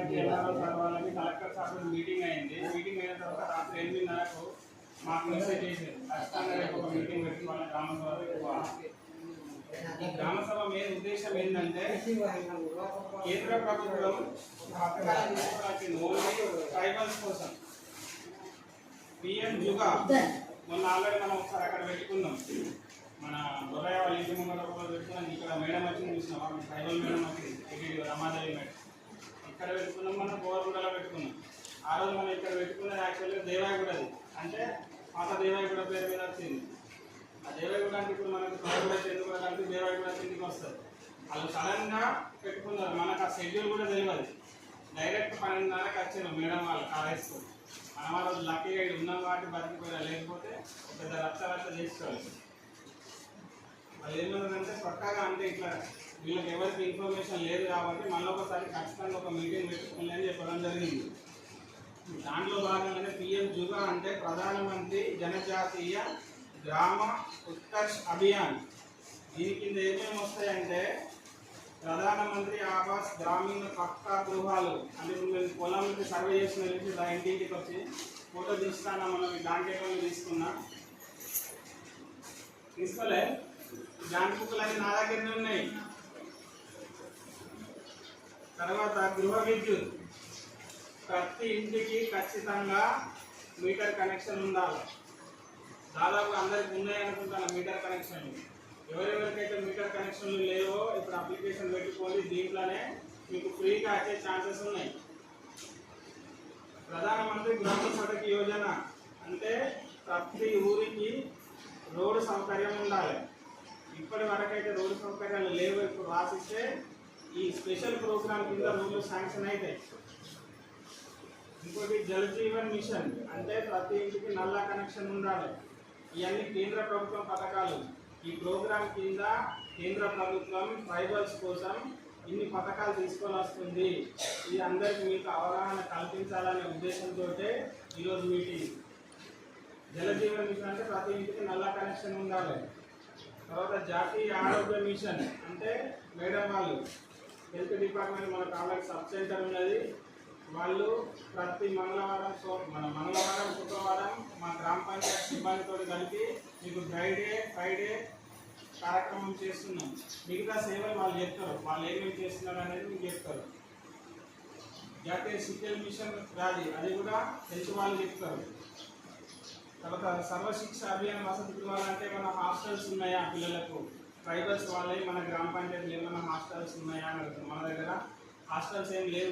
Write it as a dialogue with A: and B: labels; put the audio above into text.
A: వాళ్ళకి MRO sir వాళ్ళకి collector sir meeting అయింది. మీటింగ్ అయిన తర్వాత రాత్రి 8:30కు మాకు మెసేజ్ చేశారు, ఖచ్చితంగా రేపు ఒక మీటింగ్ పెట్టుకోవాలి గ్రామ సభ. ఈ గ్రామ సభ మెయిన్ ఉద్దేశం ఏంటంటే కేంద్ర ప్రభుత్వం పథకాలు తీసుకురావాల్సింది ఓన్లీ ట్రైబల్స్ కోసం. పిఎం జుగా మొన్న ఆల్రెడీ మనం ఒకసారి అక్కడ పెట్టుకున్నాం, మన బొర్రయ్య వాళ్ళ ఇంటి ముందు పెట్టుకున్నాం. ఇక్కడ మేడం వచ్చింది చూసినాం, ట్రైబల్ మేడం వచ్చింది, రమాదేవి మేడం. ఇక్కడ పెట్టుకున్నాం, మనం గోవర్గూడలో పెట్టుకున్నాం. ఆ రోజు మనం ఇక్కడ పెట్టుకున్నది యాక్చువల్గా దేవాయగూడది, అంటే పాత దేవాయగూడ పేరు మీద వచ్చింది. ఆ దేవాయగూడ అంటే ఇప్పుడు మనకు తోడగూడ చెందుగూడ కలిపి దేవాయగూడ కిందికి వస్తుంది. వాళ్ళు సడన్గా పెట్టుకున్నారు, మనకు ఆ షెడ్యూల్ కూడా తెలియదు. డైరెక్ట్ 12:30కి వచ్చారు మేడం వాళ్ళు కాలేజ్కు. మనం ఆ రోజు లక్కీగా ఇక్కడ ఉన్నాం కాబట్టి బతికిపోయినా, లేకపోతే పెద్ద రచ్చ చేసుకోవాలి. వాళ్ళు ఏమన్నారంటే పక్కాగా అంటే ఇట్లా వీళ్ళకి ఎవరికి ఇన్ఫర్మేషన్ లేదు కాబట్టి మళ్ళీ ఒకసారి ఖచ్చితంగా ఒక మీటింగ్ పెట్టుకోండి అని చెప్పడం జరిగింది. దాంట్లో భాగంగానే పిఎం జుగా అంటే ప్రధానమంత్రి జనజాతీయ గ్రామ ఉత్కర్ష్ అభియాన్. దీని కింద ఏమేమి వస్తాయంటే ప్రధానమంత్రి ఆవాస్ గ్రామీణ పక్కా గృహాలు. అంటే మేము పొలంకి సర్వే చేసిన ఇంటింటికి వచ్చి ఫోటో తీస్తానా, మనం ఈ బ్లాంకెట్ తీసుకున్నా తీసుకోలే, బ్లాంక్ బుక్లు అన్నీ నా దగ్గరనే ఉన్నాయి. తర్వాత గృహ విద్యుత్, ప్రతి ఇంటికి ఖచ్చితంగా మీటర్ కనెక్షన్ ఉండాలి. దాదాపు అందరికి ఉన్నాయి అనుకుంటాను మీటర్ కనెక్షన్లు. ఎవరెవరికైతే మీటర్ కనెక్షన్లు లేవో ఇప్పుడు అప్లికేషన్ పెట్టుకోండి, దీంట్లోనే మీకు ఫ్రీగా వచ్చే ఛాన్సెస్ ఉన్నాయి. ప్రధానమంత్రి గ్రామ సడక్ యోజన అంటే ప్రతి ఊరికి రోడ్డు సౌకర్యం ఉండాలి. ఇప్పటి వరకైతే రోడ్డు సౌకర్యాలు లేవు, ఇప్పుడు రాసిస్తే ఈ స్పెషల్ ప్రోగ్రామ్ కింద రోడ్లు శాంక్షన్ అవుతాయి. ఇంకోటి జల్ జీవన్ మిషన్ అంటే ప్రతి ఇంటికి నల్లా కనెక్షన్ ఉండాలి. ఇవన్నీ కేంద్ర ప్రభుత్వం పథకాలు. ఈ ప్రోగ్రామ్ కింద కేంద్ర ప్రభుత్వం ట్రైబల్స్ కోసం ఇన్ని పథకాలు తీసుకొని వస్తుంది. ఇది అందరికీ మీకు అవగాహన కల్పించాలనే ఉద్దేశంతో ఈరోజు మీటింగ్. జల జీవన్ మిషన్ అంటే ప్రతి ఇంటికి నల్లా కనెక్షన్ ఉండాలి. తర్వాత జాతీయ ఆరోగ్య మిషన్ అంటే మేడం వాళ్ళు హెల్త్ డిపార్ట్మెంట్ మనకు ఆల్రెడీ సబ్ సెంటర్ ఉన్నది. వాళ్ళు ప్రతి మంగళవారం శుక్రవారం మా గ్రామ పంచాయతీ సిబ్బందితో కలిపి మీకు ఫ్రైడే కార్యక్రమం చేస్తున్నాం. మిగతా సేవలు వాళ్ళు చెప్తారు, వాళ్ళు ఏమేమి చేస్తున్నారు అనేది మీకు చెప్తారు. జాతీయ సిటిల్ మిషన్ వ్యాధి అది కూడా హెల్త్ వాళ్ళు చెప్తారు. తర్వాత సర్వశిక్ష అభియాన్ వసతి గృహాలు అంటే మన హాస్టల్స్ ఉన్నాయా పిల్లలకు, ట్రైబల్స్ వాళ్ళే మన గ్రామ పంచాయతీలు ఏమైనా హాస్టల్స్ ఉన్నాయా అని అడుగుతారు. మన దగ్గర హాస్టల్స్ ఏం లేవు.